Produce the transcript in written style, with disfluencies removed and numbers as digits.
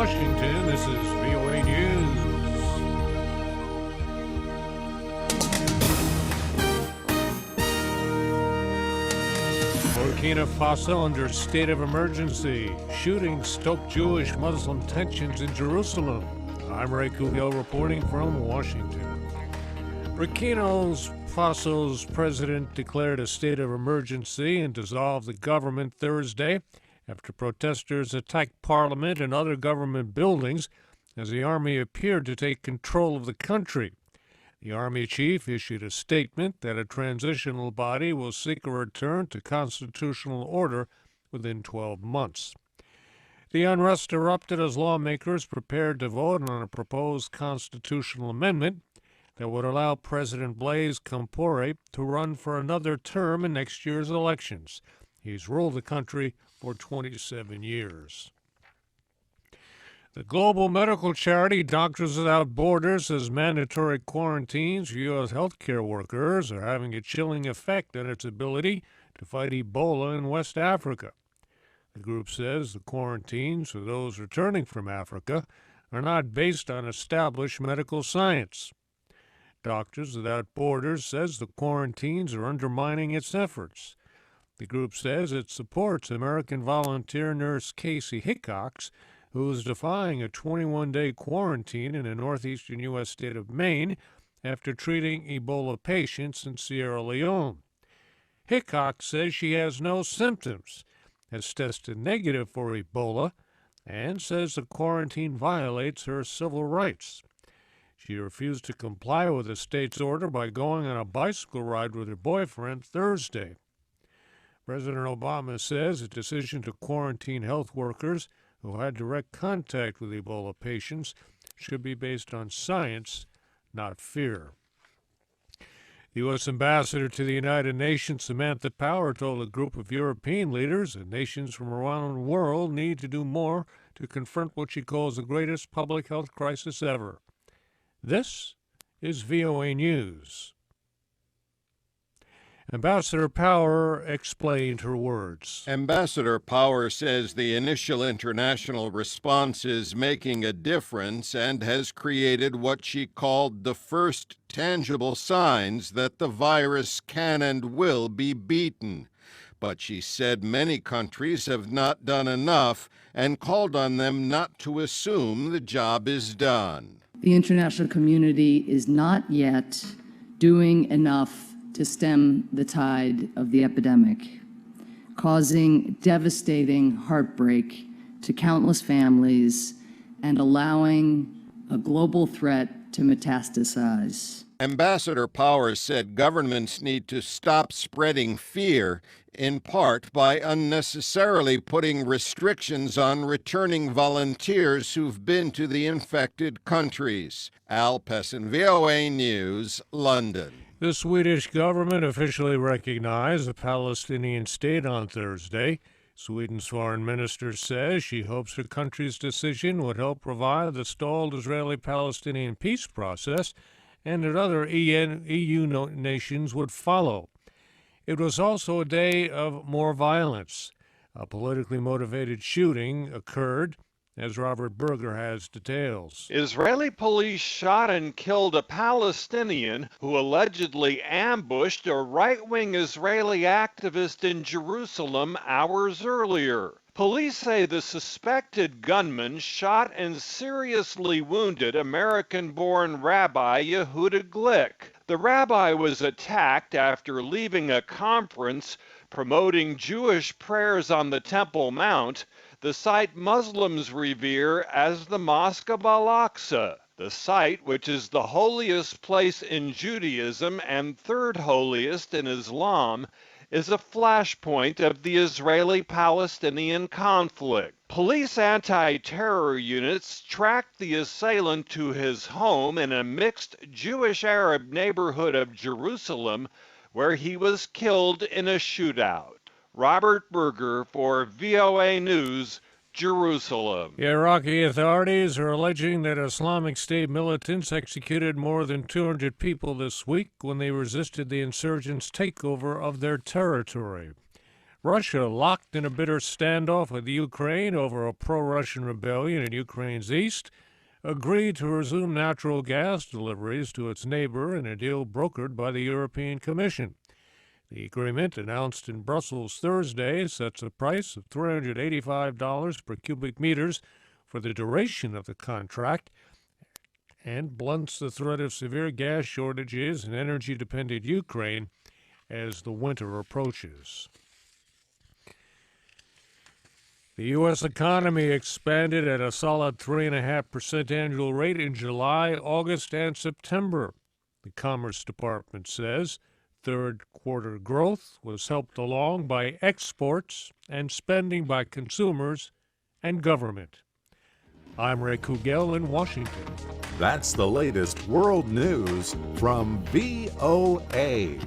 Washington, this is VOA News. Burkina Faso under state of emergency. Shooting stoke Jewish-Muslim tensions in Jerusalem. I'm Ray Kouguell reporting from Washington. Burkina Faso's president declared a state of emergency and dissolved the government Thursday after protesters attacked parliament and other government buildings as the army appeared to take control of the country. The army chief issued a statement that a transitional body will seek a return to constitutional order within 12 months. The unrest erupted as lawmakers prepared to vote on a proposed constitutional amendment that would allow President Blaise Compaore to run for another term in next year's elections. He's ruled the country for 27 years. The global medical charity Doctors Without Borders says mandatory quarantines for U.S. healthcare workers are having a chilling effect on its ability to fight Ebola in West Africa. The group says the quarantines for those returning from Africa are not based on established medical science. Doctors Without Borders says the quarantines are undermining its efforts. The group says it supports American volunteer nurse Casey Hickox, who is defying a 21-day quarantine in the northeastern U.S. state of Maine after treating Ebola patients in Sierra Leone. Hickox says she has no symptoms, has tested negative for Ebola, and says the quarantine violates her civil rights. She refused to comply with the state's order by going on a bicycle ride with her boyfriend Thursday. President Obama says the decision to quarantine health workers who had direct contact with Ebola patients should be based on science, not fear. The U.S. Ambassador to the United Nations, Samantha Power, told a group of European leaders that nations from around the world need to do more to confront what she calls the greatest public health crisis ever. This is VOA News. Ambassador Power explained her words. Ambassador Power says the initial international response is making a difference and has created what she called the first tangible signs that the virus can and will be beaten. But she said many countries have not done enough and called on them not to assume the job is done. The international community is not yet doing enough to stem the tide of the epidemic, causing devastating heartbreak to countless families and allowing a global threat to metastasize. Ambassador Power said governments need to stop spreading fear, in part by unnecessarily putting restrictions on returning volunteers who've been to the infected countries. Al Pessin, VOA News, London. The Swedish government officially recognized the Palestinian state on Thursday. Sweden's foreign minister says she hopes her country's decision would help revive the stalled Israeli-Palestinian peace process and that other EU nations would follow. It was also a day of more violence. A politically motivated shooting occurred, as Robert Berger has details. Israeli police shot and killed a Palestinian who allegedly ambushed a right-wing Israeli activist in Jerusalem hours earlier. Police say the suspected gunman shot and seriously wounded American-born Rabbi Yehuda Glick. The rabbi was attacked after leaving a conference promoting Jewish prayers on the Temple Mount, the site Muslims revere as the Mosque of Al-Aqsa. The site, which is the holiest place in Judaism and third holiest in Islam, is a flashpoint of the Israeli-Palestinian conflict. Police anti-terror units tracked the assailant to his home in a mixed Jewish-Arab neighborhood of Jerusalem, where he was killed in a shootout. Robert Berger for VOA News, Jerusalem. The Iraqi authorities are alleging that Islamic State militants executed more than 200 people this week when they resisted the insurgents' takeover of their territory. Russia, locked in a bitter standoff with Ukraine over a pro-Russian rebellion in Ukraine's east, agreed to resume natural gas deliveries to its neighbor in a deal brokered by the European Commission. The agreement, announced in Brussels Thursday, sets a price of $385 per cubic meters for the duration of the contract and blunts the threat of severe gas shortages in energy-dependent Ukraine as the winter approaches. The U.S. economy expanded at a solid 3.5% annual rate in July, August, and September. The Commerce Department says third quarter growth was helped along by exports and spending by consumers and government. I'm Ray Kouguell in Washington. That's the latest world news from VOA.